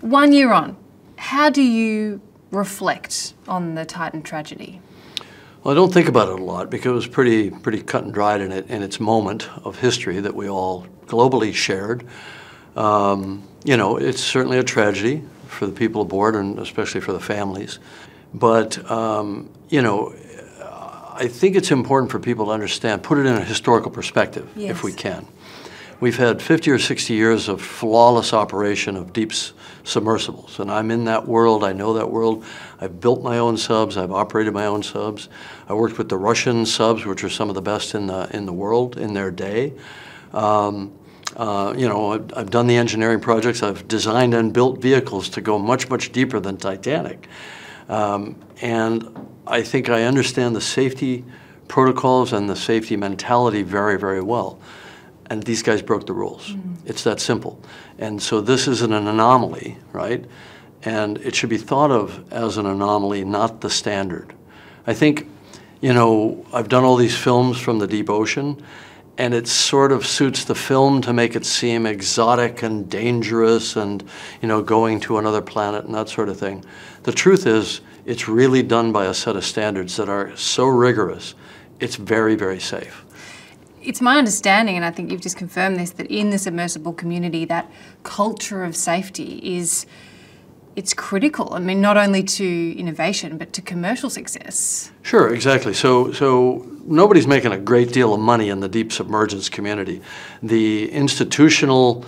1 year on, how do you reflect on the Titan tragedy? Well, I don't think about it a lot because it was pretty cut and dried in its moment of history that we all globally shared. You know, it's certainly a tragedy for the people aboard and especially for the families. But, you know, I think it's important for people to understand, put it in a historical perspective, yes, if we can. We've had 50 or 60 years of flawless operation of deep submersibles, and I'm in that world. I know that world. I've built my own subs. I've operated my own subs. I worked with the Russian subs, which are some of the best in the world in their day. You know, I've done the engineering projects. I've designed and built vehicles to go much deeper than Titanic, and I think I understand the safety protocols and the safety mentality very well. And these guys broke the rules. It's that simple. And so this is an anomaly, right? And it should be thought of as an anomaly, not the standard. I think, you know, I've done all these films from the deep ocean, and it sort of suits the film to make it seem exotic and dangerous and, you know, going to another planet and that sort of thing. The truth is, it's really done by a set of standards that are so rigorous, it's very safe. It's my understanding, and I think you've just confirmed this, that in the submersible community, that culture of safety it's critical. I mean, not only to innovation, but to commercial success. Sure, exactly. So nobody's making a great deal of money in the deep submergence community. The institutional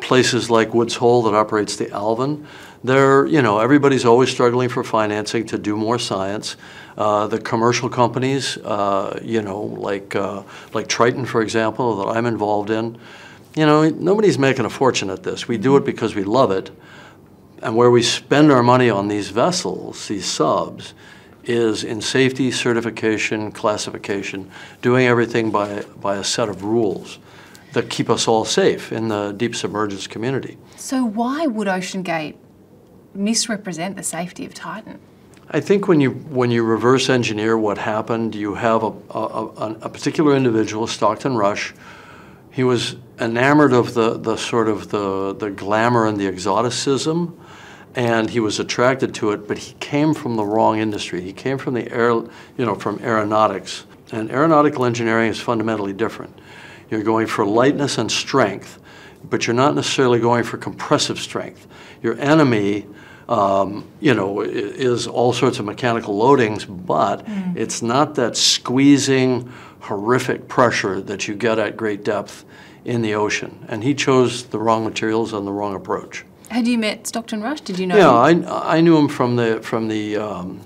places like Woods Hole that operates the Alvin, they're, you know, everybody's always struggling for financing to do more science. The commercial companies, you know, like Triton, for example, that I'm involved in, you know, nobody's making a fortune at this. We do it because we love it. And where we spend our money on these vessels, these subs, is in safety, certification, classification, doing everything by a set of rules that keep us all safe in the deep submergence community. So why would OceanGate misrepresent the safety of Titan? I think when you reverse engineer what happened, you have a particular individual, Stockton Rush. He was enamored of the sort of the glamour and the exoticism, and he was attracted to it. But he came from the wrong industry. He came from from aeronautics, and aeronautical engineering is fundamentally different. You're going for lightness and strength, but you're not necessarily going for compressive strength. Your enemy, you know, is all sorts of mechanical loadings, but it's not that squeezing, horrific pressure that you get at great depth in the ocean. And he chose the wrong materials and the wrong approach. Had you met Stockton Rush? Did you know him? Yeah, I knew him from the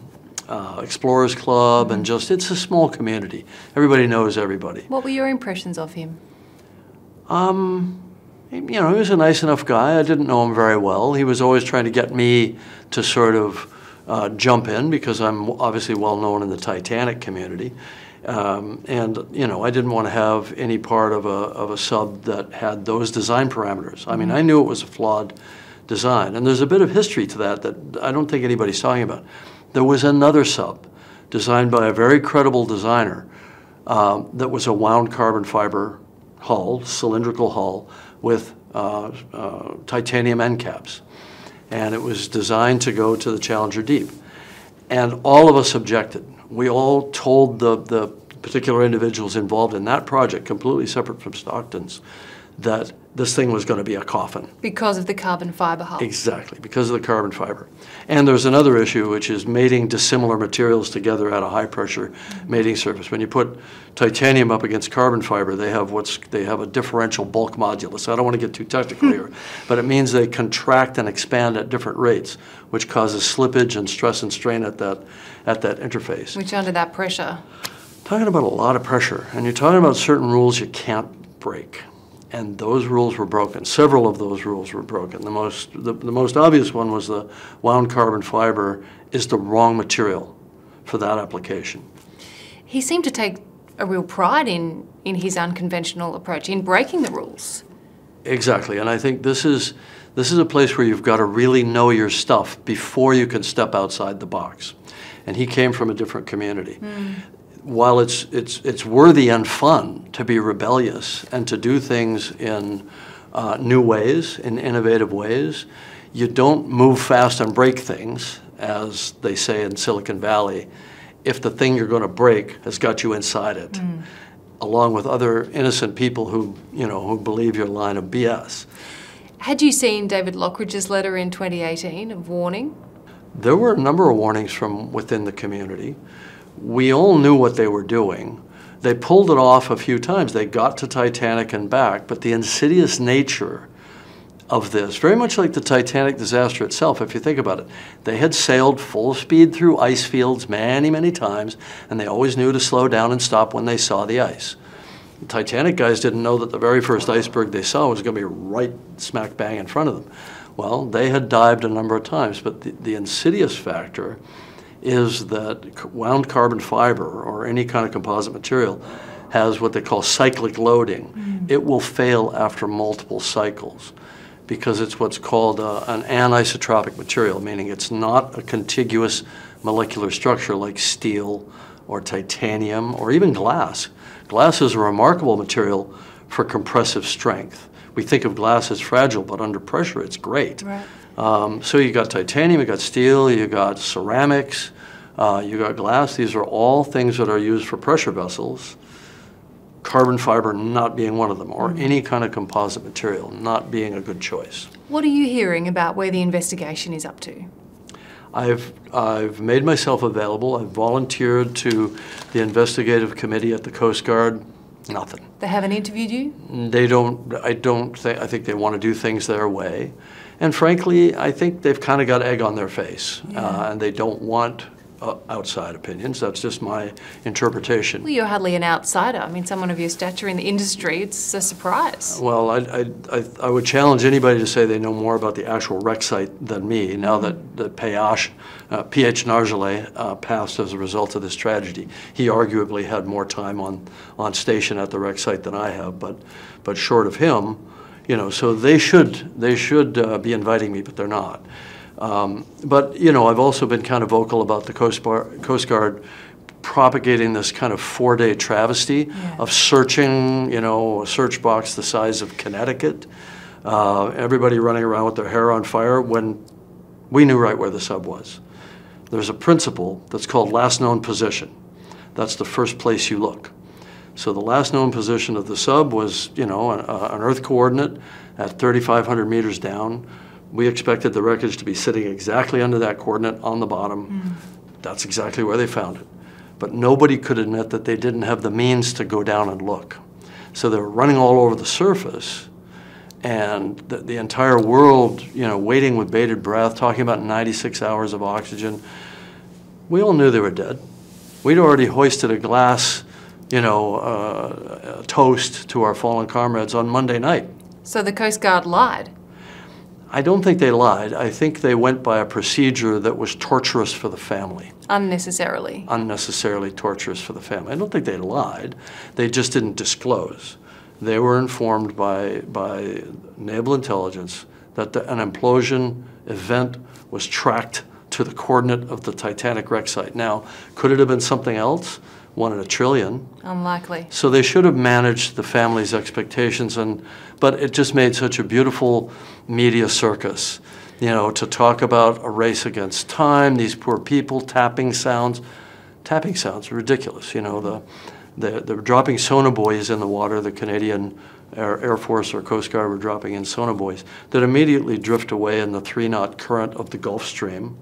Explorers Club, and just, it's a small community. Everybody knows everybody. What were your impressions of him? You know, he was a nice enough guy. I didn't know him very well. He was always trying to get me to sort of jump in because I'm obviously well known in the Titanic community. And, you know, I didn't want to have any part of a sub that had those design parameters. I mean, I knew it was a flawed design. And there's a bit of history to that I don't think anybody's talking about. There was another sub designed by a very credible designer that was a wound carbon fiber hull, cylindrical hull, with titanium end caps. And it was designed to go to the Challenger Deep. And all of us objected. We all told the particular individuals involved in that project, completely separate from Stockton's, that this thing was going to be a coffin. Because of the carbon fiber hull. Exactly, because of the carbon fiber. And there's another issue, which is mating dissimilar materials together at a high pressure mating surface. When you put titanium up against carbon fiber, they have a differential bulk modulus. I don't want to get too technical here, but it means they contract and expand at different rates, which causes slippage and stress and strain at that interface. Which under that pressure? Talking about a lot of pressure, and you're talking about certain rules you can't break. And those rules were broken. Several of those rules were broken. The most obvious one was the wound carbon fiber is the wrong material for that application. He seemed to take a real pride in his unconventional approach, in breaking the rules. Exactly, and I think this is a place where you've got to really know your stuff before you can step outside the box. And he came from a different community. While it's worthy and fun to be rebellious and to do things in new ways, in innovative ways. You don't move fast and break things, as they say in Silicon Valley, if the thing you're going to break has got you inside it, along with other innocent people who, who believe your line of BS. Had you seen David Lockridge's letter in 2018 of warning? There were a number of warnings from within the community. We all knew what they were doing. They pulled it off a few times. They got to Titanic and back, but the insidious nature of this, very much like the Titanic disaster itself, if you think about it, they had sailed full speed through ice fields many, many times, and they always knew to slow down and stop when they saw the ice. The Titanic guys didn't know that the very first iceberg they saw was going to be right smack bang in front of them. Well, they had dived a number of times, but the insidious factor is that wound carbon fiber or any kind of composite material has what they call cyclic loading. It will fail after multiple cycles because it's what's called an anisotropic material, meaning it's not a contiguous molecular structure like steel or titanium or even glass. Glass is a remarkable material for compressive strength. We think of glass as fragile, but under pressure it's great. Right. So you got titanium, you got steel, you got ceramics, you got glass. These are all things that are used for pressure vessels. Carbon fiber not being one of them, or any kind of composite material not being a good choice. What are you hearing about where the investigation is up to? I've made myself available. I've volunteered to the investigative committee at the Coast Guard. Nothing. They haven't interviewed you? They don't. I think they want to do things their way, and frankly, I think they've kind of got egg on their face, and they don't want outside opinions. That's just my interpretation. Well, you're hardly an outsider. I mean, someone of your stature in the industry, it's a surprise. Well, I would challenge anybody to say they know more about the actual wreck site than me, now that P.H. Nargeolet passed as a result of this tragedy. He arguably had more time on station at the wreck site than I have, but short of him, so they should be inviting me, but they're not. But I've also been kind of vocal about the Coast Guard propagating this kind of 4-day travesty of searching, a search box the size of Connecticut, everybody running around with their hair on fire when we knew right where the sub was. There's a principle that's called last known position. That's the first place you look. So the last known position of the sub was, an Earth coordinate at 3,500 meters down. We expected the wreckage to be sitting exactly under that coordinate on the bottom. That's exactly where they found it. But nobody could admit that they didn't have the means to go down and look. So they were running all over the surface, and the entire world, waiting with bated breath, talking about 96 hours of oxygen. We all knew they were dead. We'd already hoisted a glass, toast to our fallen comrades on Monday night. So the Coast Guard lied? I don't think they lied. I think they went by a procedure that was torturous for the family. Unnecessarily? Unnecessarily torturous for the family. I don't think they lied. They just didn't disclose. They were informed by naval intelligence that an implosion event was tracked to the coordinate of the Titanic wreck site. Now, could it have been something else? 1 in a trillion. Unlikely. So they should have managed the family's expectations, but it just made such a beautiful media circus, to talk about a race against time, these poor people, tapping sounds. Tapping sounds are ridiculous. They're dropping sonobuoys in the water. The Canadian Air Force or Coast Guard were dropping in sonobuoys that immediately drift away in the 3-knot current of the Gulf Stream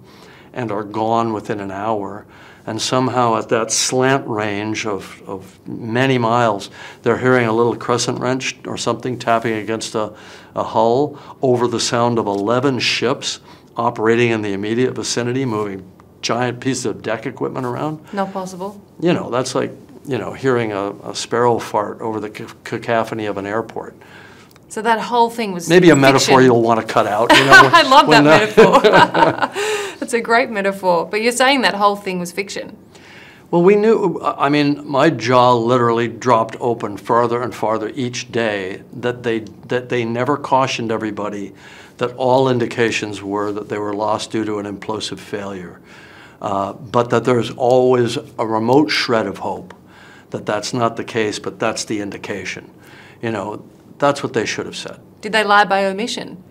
and are gone within an hour. And somehow at that slant range of many miles, they're hearing a little crescent wrench or something tapping against a hull over the sound of 11 ships operating in the immediate vicinity, moving giant pieces of deck equipment around. Not possible. That's like, hearing a sparrow fart over the cacophony of an airport. So that whole thing was maybe a fiction. Metaphor you'll want to cut out. I love that metaphor. That's a great metaphor. But you're saying that whole thing was fiction. Well, we knew. I mean, my jaw literally dropped open farther and farther each day that they never cautioned everybody that all indications were that they were lost due to an implosive failure, but that there's always a remote shred of hope that that's not the case, but that's the indication. That's what they should have said. Did they lie by omission?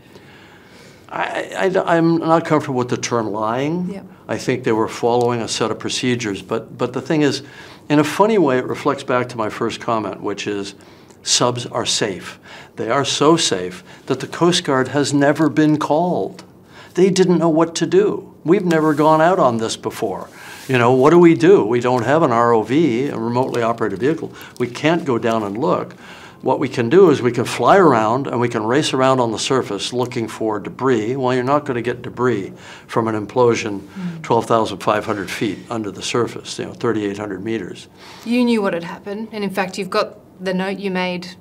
I'm not comfortable with the term lying. Yep. I think they were following a set of procedures. But the thing is, in a funny way, it reflects back to my first comment, which is subs are safe. They are so safe that the Coast Guard has never been called. They didn't know what to do. We've never gone out on this before. You know, what do? We don't have an ROV, a remotely operated vehicle. We can't go down and look. What we can do is we can fly around and we can race around on the surface looking for debris. Well, you're not going to get debris from an implosion 12,500 feet under the surface, 3,800 meters. You knew what had happened, and in fact, you've got the note you made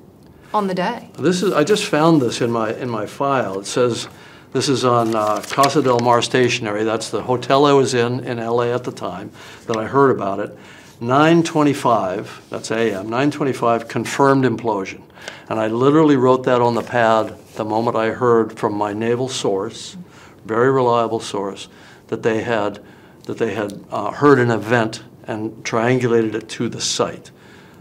on the day. I just found this in my file. It says, this is on Casa del Mar Stationery. That's the hotel I was in LA at the time that I heard about it. 9:25, that's AM, 9:25, confirmed implosion. And I literally wrote that on the pad the moment I heard from my naval source, very reliable source, that they had heard an event and triangulated it to the site.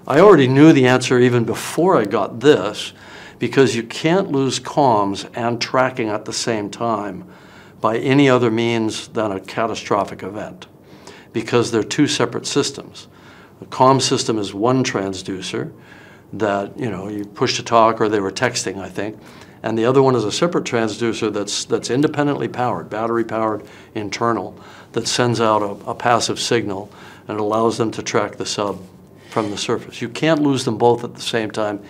I already knew the answer even before I got this, because you can't lose comms and tracking at the same time by any other means than a catastrophic event, because they're two separate systems. The comm system is one transducer that, you push to talk, or they were texting, I think, and the other one is a separate transducer that's independently powered, battery powered, internal, that sends out a passive signal and allows them to track the sub from the surface. You can't lose them both at the same time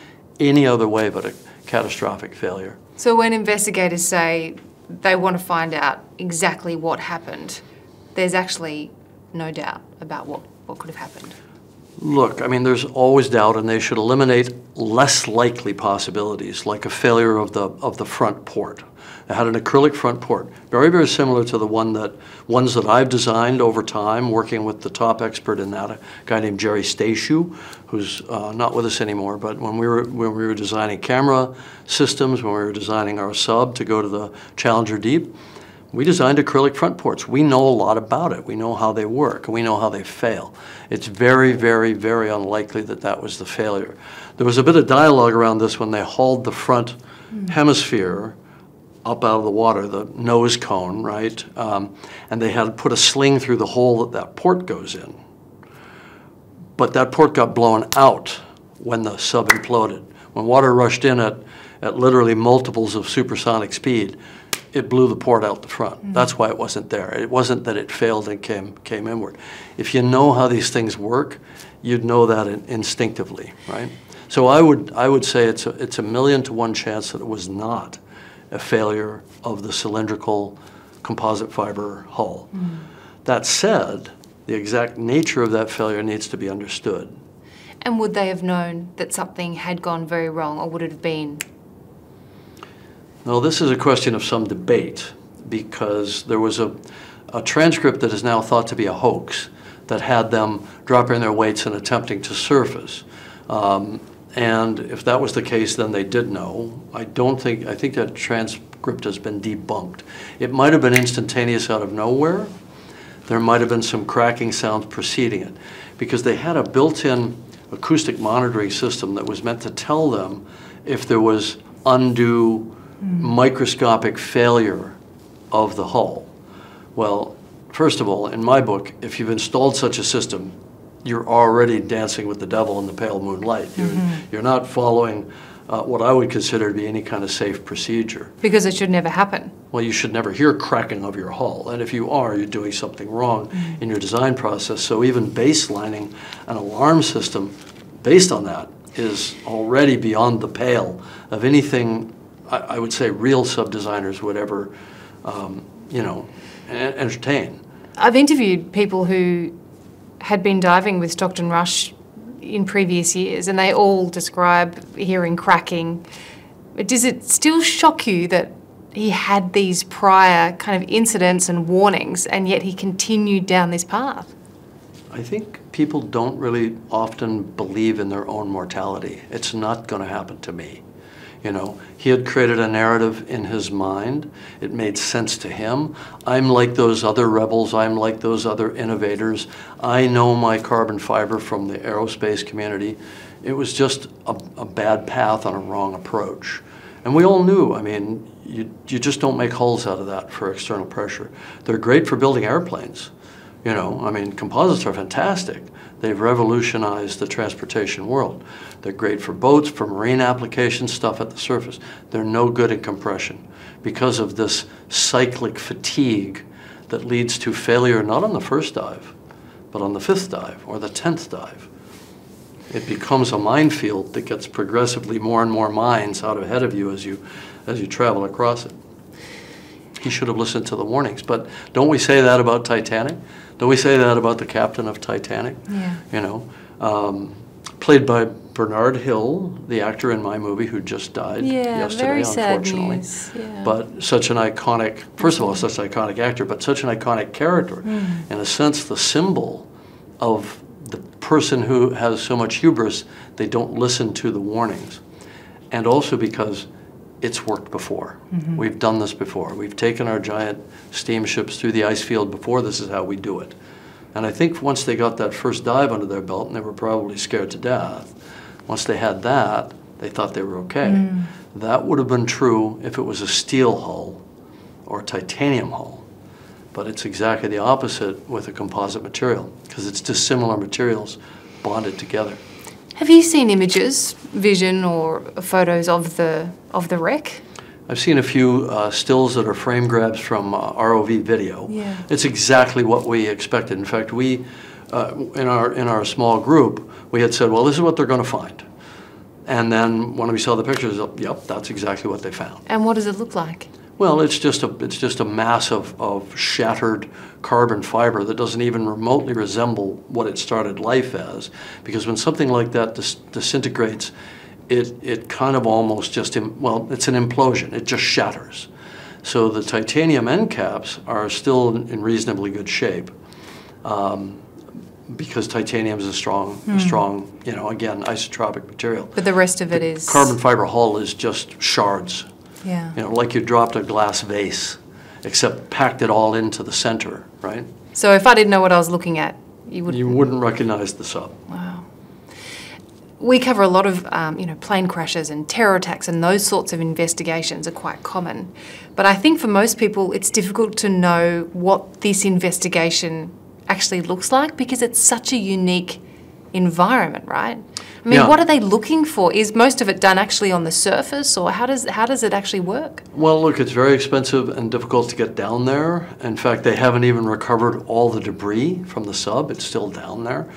any other way but a catastrophic failure. So when investigators say they want to find out exactly what happened, there's actually no doubt about what could have happened. Look, I mean, there's always doubt, and they should eliminate less likely possibilities, like a failure of the front port. It had an acrylic front port, very, very similar to the ones that I've designed over time, working with the top expert in that, a guy named Jerry Staciu, who's not with us anymore. But when we were designing camera systems, when we were designing our sub to go to the Challenger Deep, we designed acrylic front ports. We know a lot about it. We know how they work, and we know how they fail. It's very, very, very unlikely that that was the failure. There was a bit of dialogue around this when they hauled the front hemisphere up out of the water, the nose cone, right? And they had put a sling through the hole that port goes in. But that port got blown out when the sub imploded. When water rushed in at literally multiples of supersonic speed, it blew the port out the front. That's why it wasn't there. It wasn't that it failed and came inward. If you know how these things work, you'd know that instinctively, right? So I would say it's a 1,000,000 to 1 chance that it was not a failure of the cylindrical composite fiber hull. That said, the exact nature of that failure needs to be understood. And would they have known that something had gone very wrong, or would it have been? No, this is a question of some debate, because there was a transcript that is now thought to be a hoax that had them dropping their weights and attempting to surface. And if that was the case, then they did know. I think that transcript has been debunked. It might have been instantaneous out of nowhere. There might have been some cracking sounds preceding it, because they had a built-in acoustic monitoring system that was meant to tell them if there was undue microscopic failure of the hull. Well, first of all, in my book, if you've installed such a system, you're already dancing with the devil in the pale moonlight. You're not following what I would consider to be any kind of safe procedure. Because it should never happen. Well, you should never hear cracking of your hull, and if you are, you're doing something wrong in your design process. So even baselining an alarm system based on that is already beyond the pale of anything I would say real sub-designers would ever, entertain. I've interviewed people who had been diving with Stockton Rush in previous years, and they all describe hearing cracking. Does it still shock you that he had these prior kind of incidents and warnings, and yet he continued down this path? I think people don't really often believe in their own mortality. It's not going to happen to me. He had created a narrative in his mind. It made sense to him. I'm like those other rebels. I'm like those other innovators. I know my carbon fiber from the aerospace community. It was just a bad path on a wrong approach. And we all knew, I mean, you just don't make hulls out of that for external pressure. They're great for building airplanes. You know, I mean, composites are fantastic. They've revolutionized the transportation world. They're great for boats, for marine applications, stuff at the surface. They're no good in compression because of this cyclic fatigue that leads to failure not on the first dive, but on the 5th dive or the 10th dive. It becomes a minefield that gets progressively more and more mines out ahead of you as you travel across it. He should have listened to the warnings. But don't we say that about Titanic? Don't we say that about the captain of Titanic? Yeah. You know, played by Bernard Hill, the actor in my movie who just died yesterday, very sad unfortunately. news. Yeah. But such an iconic, first of all, such an iconic actor, but such an iconic character. In a sense, the symbol of the person who has so much hubris, they don't listen to the warnings. And also because it's worked before. We've done this before. We've taken our giant steamships through the ice field before. This is how we do it. And I think once they got that first dive under their belt, and they were probably scared to death, once they had that, they thought they were okay. That would have been true if it was a steel hull or a titanium hull. But it's exactly the opposite with a composite material, because it's dissimilar materials bonded together. Have you seen images, vision, or photos of the wreck? I've seen a few stills that are frame grabs from ROV video. Yeah. It's exactly what we expected. In fact, we, in our small group, we had said, well, this is what they're going to find. And then when we saw the pictures, yep, that's exactly what they found. And what does it look like? Well, it's just a mass of shattered carbon fiber that doesn't even remotely resemble what it started life as. Because when something like that disintegrates, it kind of almost just, well, it's an implosion. It just shatters. So the titanium end caps are still in reasonably good shape because titanium is a strong, you know, again, isotropic material. But the rest of it is... Carbon fiber hull is just shards. Yeah. You know, like you dropped a glass vase, except packed it all into the center, right? So if I didn't know what I was looking at, you wouldn't recognize the sub. Wow. We cover a lot of, you know, plane crashes and terror attacks, and those sorts of investigations are quite common. But I think for most people, it's difficult to know what this investigation actually looks like because it's such a unique environment, right? I mean, what are they looking for? Is most of it done actually on the surface, or how does it actually work? Well, look, it's very expensive and difficult to get down there. In fact, they haven't even recovered all the debris from the sub. It's still down there.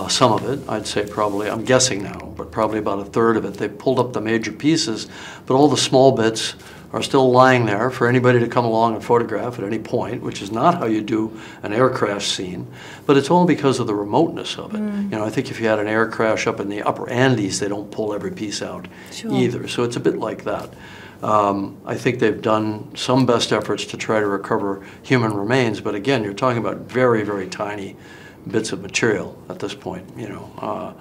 Some of it, I'd say probably, I'm guessing now, but probably about a third of it. They pulled up the major pieces, but all the small bits are still lying there for anybody to come along and photograph at any point, which is not how you do an air crash scene, but it's all because of the remoteness of it. You know, I think if you had an air crash up in the upper Andes, they don't pull every piece out either, so it's a bit like that. I think they've done some best efforts to try to recover human remains, but again, you're talking about very, very tiny bits of material at this point. You know,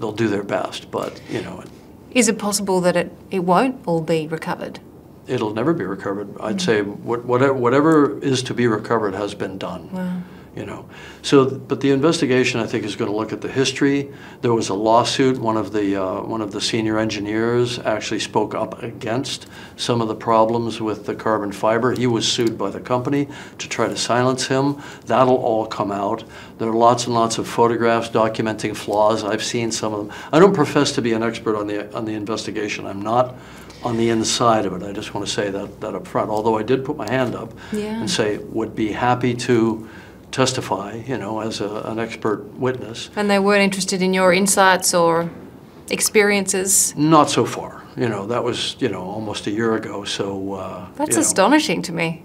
they'll do their best, but, you know. Is it possible that it won't all be recovered? It'll never be recovered. I'd say whatever is to be recovered has been done. Wow. You know, so but the investigation I think is going to look at the history. There was a lawsuit. One of the senior engineers actually spoke up against some of the problems with the carbon fiber. He was sued by the company to try to silence him. That'll all come out. There are lots and lots of photographs documenting flaws. I've seen some of them. I don't profess to be an expert on the investigation. I'm not on the inside of it. I just want to say that up front. Although I did put my hand up and say would be happy to testify, you know, as an expert witness. And they weren't interested in your insights or experiences? Not so far. You know, that was, you know, almost a year ago, so... That's astonishing to me.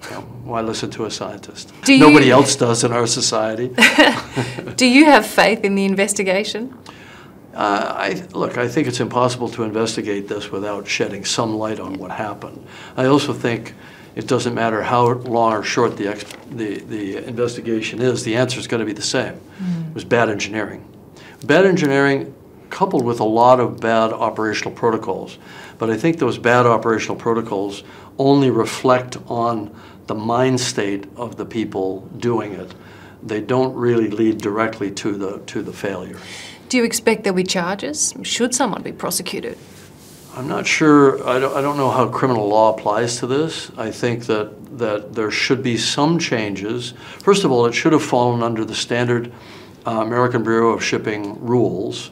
You know, why listen to a scientist? Nobody else does in our society. Do you have faith in the investigation? Look, I think it's impossible to investigate this without shedding some light on what happened. I also think it doesn't matter how long or short the investigation is, the answer is going to be the same. It was bad engineering. Bad engineering coupled with a lot of bad operational protocols. But I think those bad operational protocols only reflect on the mind state of the people doing it. They don't really lead directly to the failure. Do you expect there'll be charges? Should someone be prosecuted? I'm not sure, I don't know how criminal law applies to this. I think that there should be some changes. First of all, it should have fallen under the standard American Bureau of Shipping rules,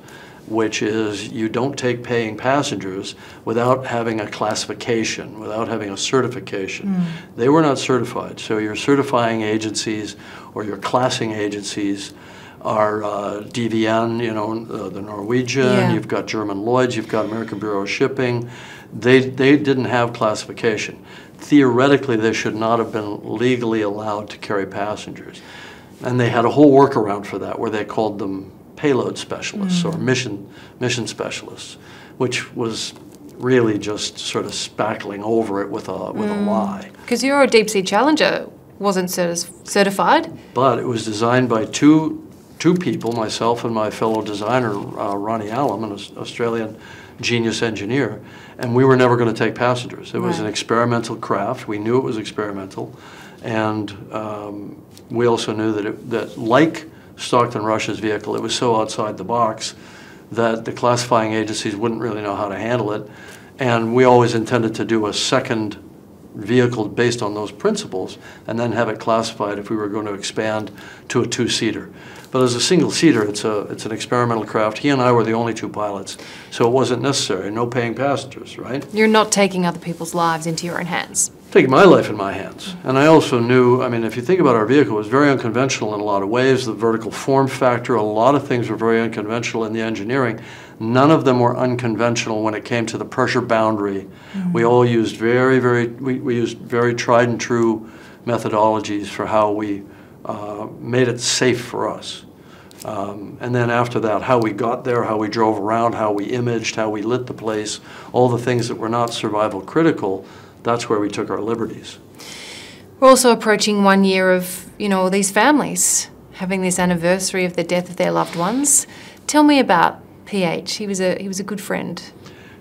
which is you don't take paying passengers without having a classification, without having a certification. They were not certified, so your certifying agencies or your classing agencies are DVN, you know, the Norwegian, you've got German Lloyd's, you've got American Bureau of Shipping. They didn't have classification. Theoretically, they should not have been legally allowed to carry passengers. And they had a whole workaround for that where they called them payload specialists or mission specialists, which was really just sort of spackling over it with a lie. Because you're a deep sea challenger, wasn't certified. But it was designed by two people, myself and my fellow designer, Ronnie Allum, an Australian genius engineer, and we were never going to take passengers. It was an experimental craft. We knew it was experimental, and we also knew that like Stockton Rush's vehicle, it was so outside the box that the classifying agencies wouldn't really know how to handle it, and we always intended to do a second vehicle based on those principles and then have it classified if we were going to expand to a two-seater. But as a single-seater, it's an experimental craft. He and I were the only two pilots, so it wasn't necessary. No paying passengers, right? You're not taking other people's lives into your own hands. Taking my life in my hands. And I also knew, I mean, if you think about our vehicle, it was very unconventional in a lot of ways. The vertical form factor, a lot of things were very unconventional in the engineering. None of them were unconventional when it came to the pressure boundary. We all used we used very tried and true methodologies for how we made it safe for us. And then after that, how we got there, how we drove around, how we imaged, how we lit the place, all the things that were not survival critical, that's where we took our liberties. We're also approaching 1 year of, you know, all these families having this anniversary of the death of their loved ones. Tell me about PH. He was a good friend.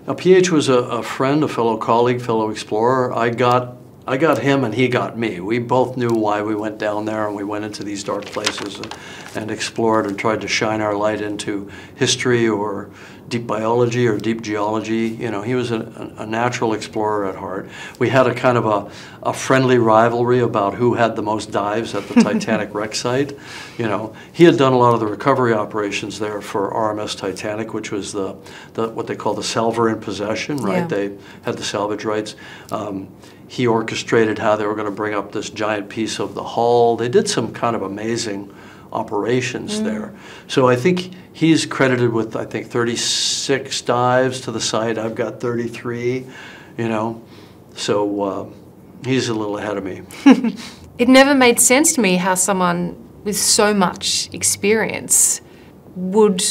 Now, PH was a friend, a fellow colleague, fellow explorer. I got him and he got me. We both knew why we went down there, and we went into these dark places and explored and tried to shine our light into history or deep biology or deep geology. You know, he was a natural explorer at heart. We had a kind of a friendly rivalry about who had the most dives at the Titanic wreck site. You know, he had done a lot of the recovery operations there for RMS Titanic, which was the what they call the salver in possession, right? Yeah. They had the salvage rights. He orchestrated how they were going to bring up this giant piece of the hull. They did some kind of amazing operations there. So I think he's credited with, I think, 36 dives to the site. I've got 33, you know. So he's a little ahead of me. It never made sense to me how someone with so much experience would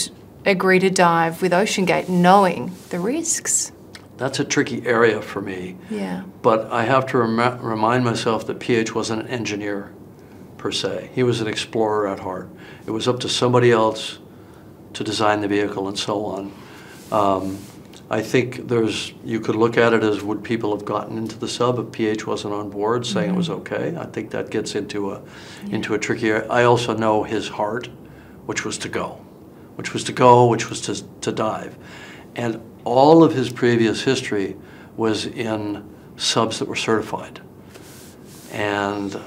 agree to dive with OceanGate knowing the risks. That's a tricky area for me. Yeah. But I have to remind myself that PH wasn't an engineer per se. He was an explorer at heart. It was up to somebody else to design the vehicle and so on. I think you could look at it as would people have gotten into the sub if PH wasn't on board saying it was okay. I think that gets into a tricky area. I also know his heart, which was to go, which was to dive. And all of his previous history was in subs that were certified. And,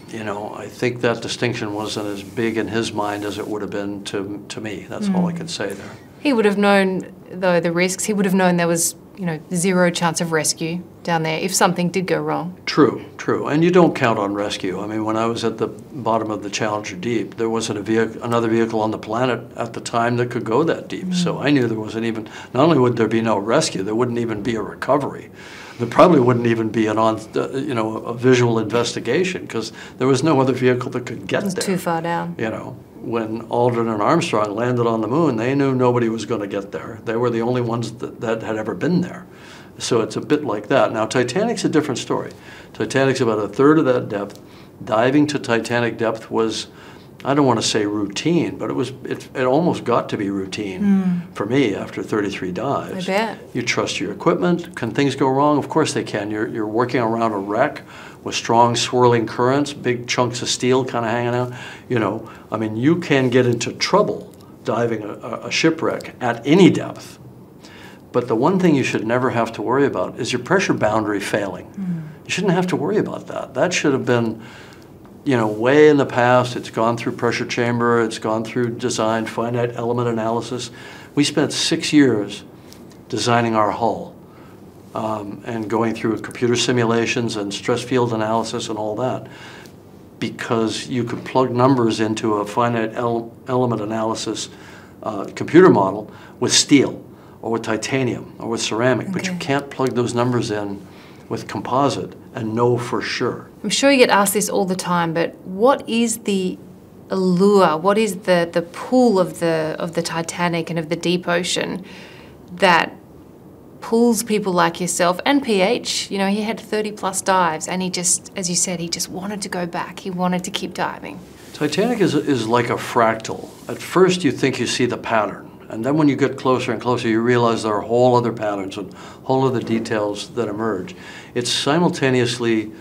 you know, I think that distinction wasn't as big in his mind as it would have been to me. That's all I can say there. He would have known, though, the risks. He would have known there was, you know, zero chance of rescue down there if something did go wrong. True. And you don't count on rescue. I mean, when I was at the bottom of the Challenger Deep, there wasn't another vehicle on the planet at the time that could go that deep. So I knew there wasn't even, not only would there be no rescue, there wouldn't even be a recovery. There probably wouldn't even be a visual investigation because there was no other vehicle that could get there. It was too far down. You know, when Aldrin and Armstrong landed on the moon, they knew nobody was going to get there. They were the only ones that had ever been there. So it's a bit like that. Now, Titanic's a different story. Titanic's about a third of that depth. Diving to Titanic depth was, I don't want to say routine, but it almost got to be routine for me after 33 dives. I bet. You trust your equipment. Can things go wrong? Of course they can. You're working around a wreck with strong swirling currents, big chunks of steel kind of hanging out. You know, I mean, you can get into trouble diving a shipwreck at any depth. But the one thing you should never have to worry about is your pressure boundary failing. You shouldn't have to worry about that. That should have been, you know, way in the past. It's gone through pressure chamber. It's gone through design, finite element analysis. We spent 6 years designing our hull and going through computer simulations and stress field analysis and all that, because you could plug numbers into a finite element analysis computer model with steel or with titanium or with ceramic, but you can't plug those numbers in with composite and know for sure. I'm sure you get asked this all the time, but what is the allure, what is the pull of the Titanic and of the deep ocean that pulls people like yourself and PH? You know, he had 30+ dives and he just, as you said, he just wanted to go back. He wanted to keep diving. Titanic is like a fractal. At first you think you see the pattern, and then when you get closer and closer you realize there are whole other patterns and whole other details that emerge. It's simultaneously,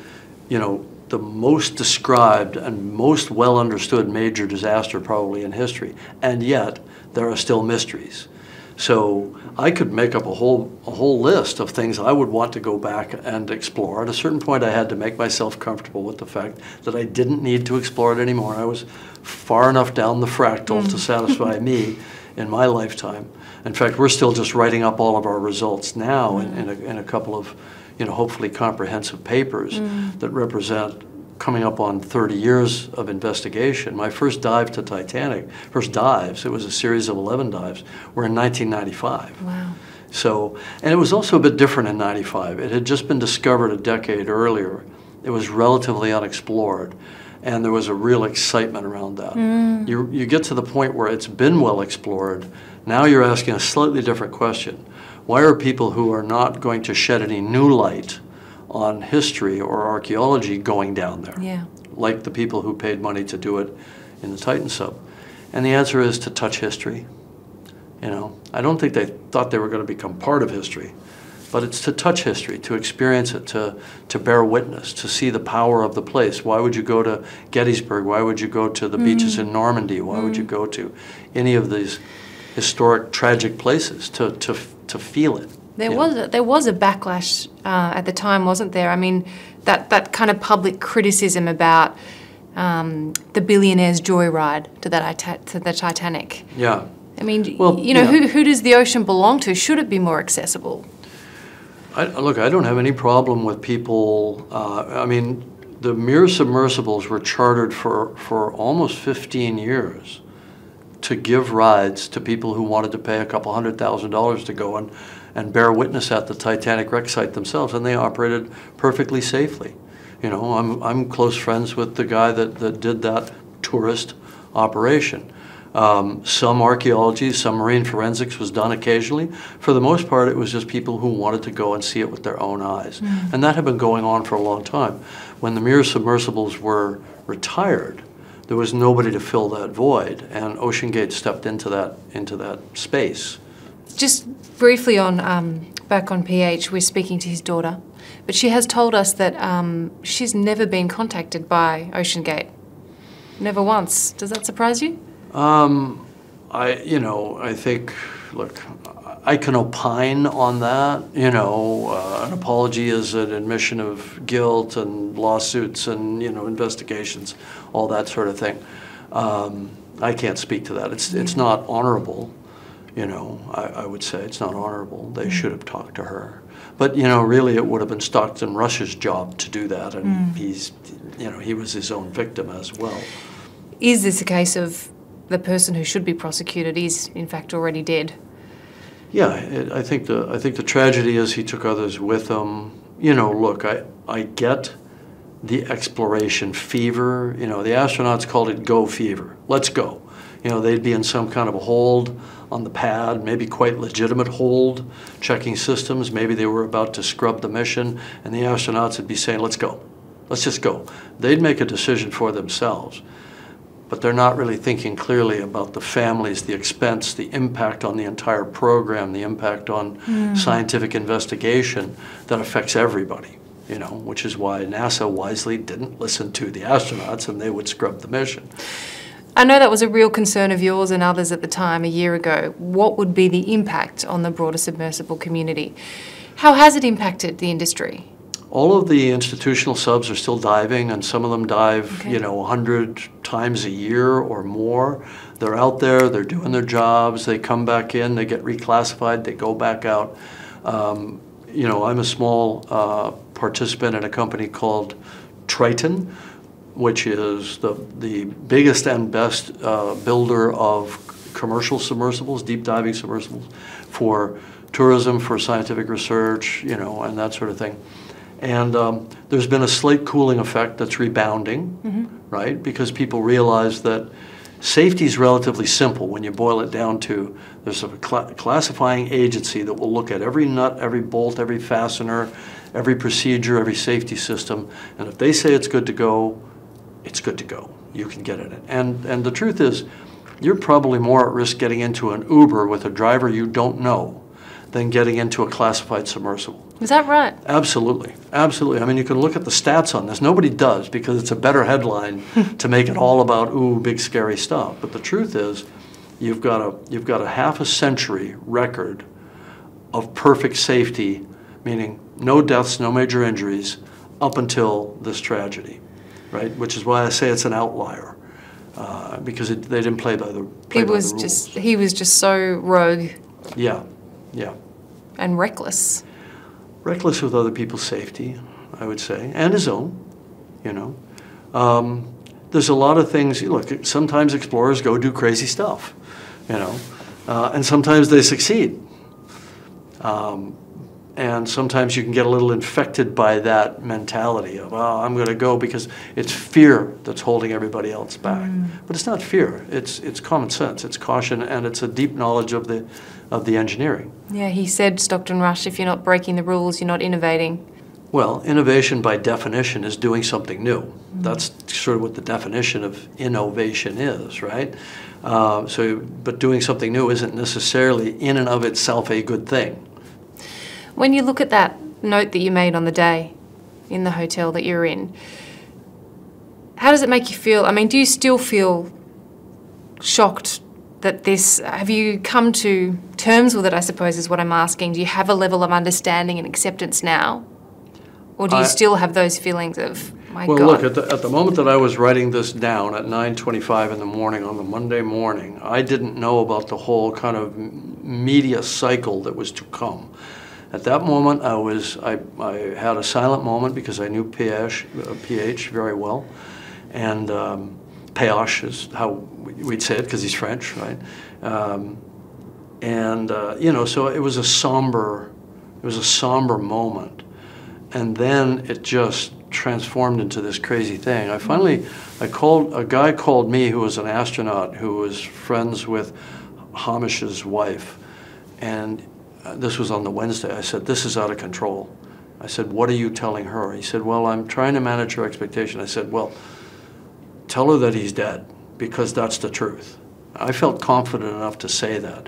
you know, the most described and most well understood major disaster probably in history, and yet there are still mysteries. So I could make up a whole list of things I would want to go back and explore. At a certain point I had to make myself comfortable with the fact that I didn't need to explore it anymore. I was far enough down the fractal to satisfy me in my lifetime. In fact, we're still just writing up all of our results now in a couple of, you know, hopefully comprehensive papers that represent coming up on 30 years of investigation. My first dive to Titanic, first dives, it was a series of 11 dives, were in 1995. Wow. So, and it was also a bit different in 95. It had just been discovered a decade earlier. It was relatively unexplored, and there was a real excitement around that. You get to the point where it's been well explored. Now you're asking a slightly different question. Why are people who are not going to shed any new light on history or archaeology going down there? Yeah. Like the people who paid money to do it in the Titan sub. And the answer is to touch history. You know, I don't think they thought they were going to become part of history, but it's to touch history, to experience it, to bear witness, to see the power of the place. Why would you go to Gettysburg? Why would you go to the beaches in Normandy? Why would you go to any of these historic, tragic places to feel it? There was a backlash at the time, wasn't there? I mean, that kind of public criticism about the billionaire's joyride to the Titanic. Yeah. I mean, well, you know, who does the ocean belong to? Should it be more accessible? Look, I don't have any problem with people. I mean, the Mir submersibles were chartered for almost 15 years to give rides to people who wanted to pay a couple $100,000 to go and bear witness at the Titanic wreck site themselves, and they operated perfectly safely. You know, I'm close friends with the guy that did that tourist operation. Some archaeology, some marine forensics was done occasionally. For the most part, it was just people who wanted to go and see it with their own eyes. And that had been going on for a long time. When the Mir submersibles were retired, there was nobody to fill that void, and OceanGate stepped into that space. Just briefly on back on PH, we're speaking to his daughter, but she has told us that she's never been contacted by OceanGate. Never once. Does that surprise you? I think, look, I can opine on that. You know, an apology is an admission of guilt, and lawsuits and, you know, investigations, all that sort of thing. I can't speak to that. It's not honorable. You know, I would say it's not honorable. They should have talked to her. But, you know, really it would have been Stockton Rush's job to do that, and he was his own victim as well. Is this a case of the person who should be prosecuted is, in fact, already dead? Yeah, I think the tragedy is he took others with him. You know, look, I get the exploration fever. You know, the astronauts called it go fever. Let's go. You know, they'd be in some kind of a hold on the pad, maybe quite legitimate hold, checking systems. Maybe they were about to scrub the mission, and the astronauts would be saying, let's go. Let's just go. They'd make a decision for themselves. But they're not really thinking clearly about the families, the expense, the impact on the entire program, the impact on scientific investigation that affects everybody, you know, which is why NASA wisely didn't listen to the astronauts and they would scrub the mission. I know that was a real concern of yours and others at the time a year ago. What would be the impact on the broader submersible community? How has it impacted the industry? All of the institutional subs are still diving, and some of them dive, Okay. 100 times a year or more. They're out there, they're doing their jobs, they come back in, they get reclassified, they go back out. I'm a small participant in a company called Triton, which is the biggest and best builder of commercial submersibles, deep diving submersibles, for tourism, for scientific research, and that sort of thing. And there's been a slight cooling effect that's rebounding, right? Because people realize that safety is relatively simple when you boil it down to there's a classifying agency that will look at every nut, every bolt, every fastener, every procedure, every safety system, and if they say it's good to go, it's good to go. You can get in it. And the truth is, you're probably more at risk getting into an Uber with a driver you don't know than getting into a classified submersible. Is that right? Absolutely, absolutely. I mean, you can look at the stats on this. Nobody does because it's a better headline to make it all about, ooh, big scary stuff. But the truth is, you've got a half a century record of perfect safety, meaning no deaths, no major injuries, up until this tragedy, right? Which is why I say it's an outlier, because they didn't play by the rules. He was just so rogue. Yeah. And reckless. Reckless with other people's safety, I would say, and his own, There's a lot of things, look, sometimes explorers go do crazy stuff, and sometimes they succeed. And sometimes you can get a little infected by that mentality of, oh, I'm going to go because it's fear that's holding everybody else back. But it's not fear. It's common sense. It's caution, and it's a deep knowledge of the engineering. Yeah, he said, Stockton Rush, if you're not breaking the rules, you're not innovating. Well, innovation by definition is doing something new. That's sort of what the definition of innovation is, right? But doing something new isn't necessarily in and of itself a good thing. When you look at that note that you made on the day in the hotel that you're in, how does it make you feel? I mean, do you still feel shocked that have you come to terms with it, I suppose, is what I'm asking? Do you have a level of understanding and acceptance now? Or do you still have those feelings of, my God? Well, look, at the moment that I was writing this down at 9:25 in the morning on the Monday morning, I didn't know about the whole kind of media cycle that was to come. At that moment, I had a silent moment because I knew PH very well, and Péache is how we'd say it because he's French, right? So it was a somber moment, and then it just transformed into this crazy thing. A guy called me who was an astronaut who was friends with Hamish's wife, and this was on the Wednesday. I said, this is out of control. I said, what are you telling her? He said, well, I'm trying to manage her expectation. I said, well, tell her that he's dead, because that's the truth. I felt confident enough to say that.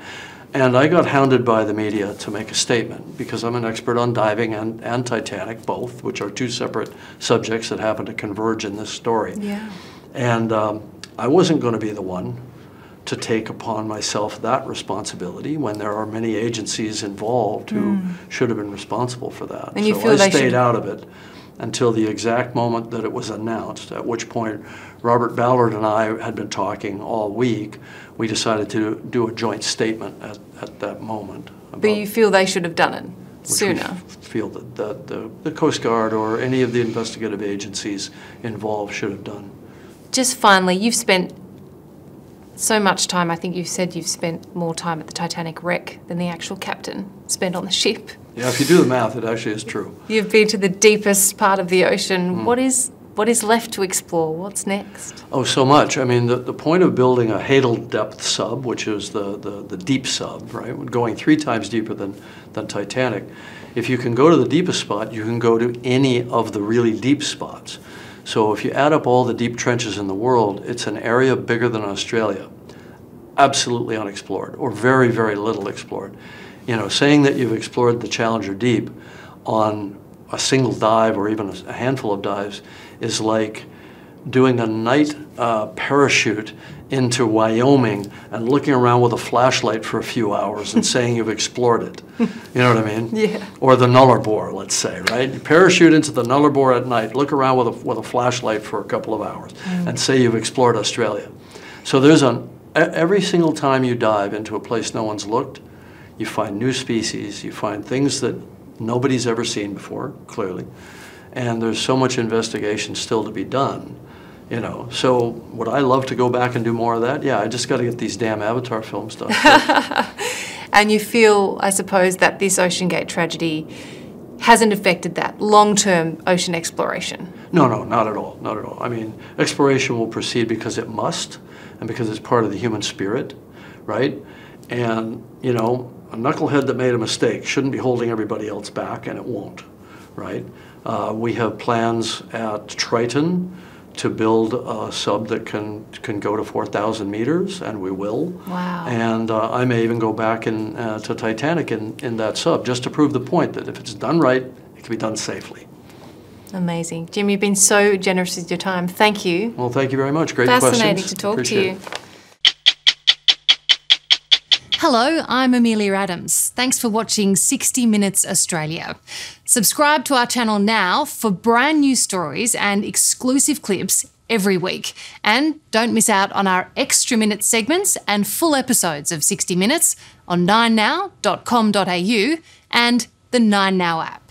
And I got hounded by the media to make a statement, because I'm an expert on diving and Titanic, both, which are two separate subjects that happen to converge in this story. Yeah. And I wasn't going to be the one to take upon myself that responsibility when there are many agencies involved who should have been responsible for that. And you so feel I they stayed should... out of it until the exact moment that it was announced, at which point Robert Ballard and I had been talking all week. We decided to do a joint statement at that moment. But you feel they should have done it sooner? We feel that the Coast Guard or any of the investigative agencies involved should have done. Just finally, you've spent so much time, I think you said you've spent more time at the Titanic wreck than the actual captain spent on the ship. Yeah, if you do the math, it actually is true. You've been to the deepest part of the ocean. What is left to explore? What's next? Oh, so much. I mean, the point of building a Hadal depth sub, which is the deep sub, right, going 3 times deeper than Titanic, if you can go to the deepest spot, you can go to any of the really deep spots. So if you add up all the deep trenches in the world, it's an area bigger than Australia, absolutely unexplored, or very, very little explored. Saying that you've explored the Challenger Deep on a single dive or even a handful of dives is like doing a night parachute into Wyoming and looking around with a flashlight for a few hours and saying you've explored it. You know what I mean? Yeah. Or the Nullarbor, let's say, right? You parachute into the Nullarbor at night, look around with a flashlight for a couple of hours and say you've explored Australia. So there's every single time you dive into a place no one's looked, you find new species, you find things that nobody's ever seen before, clearly. And there's so much investigation still to be done. You know, so would I love to go back and do more of that? Yeah, I just got to get these damn Avatar films done. And you feel, I suppose, that this OceanGate tragedy hasn't affected that long-term ocean exploration? No, not at all, not at all. I mean, exploration will proceed because it must, and because it's part of the human spirit, right? And, you know, a knucklehead that made a mistake shouldn't be holding everybody else back, and it won't, right? We have plans at Triton to build a sub that can go to 4,000 meters, and we will. Wow. And I may even go back to Titanic in that sub, just to prove the point that if it's done right, it can be done safely. Amazing. Jim, you've been so generous with your time. Thank you. Well, thank you very much. Great questions. Fascinating to talk to you. Appreciate it. Hello, I'm Amelia Adams. Thanks for watching 60 Minutes Australia. Subscribe to our channel now for brand new stories and exclusive clips every week. And don't miss out on our extra minute segments and full episodes of 60 Minutes on 9now.com.au and the 9Now app.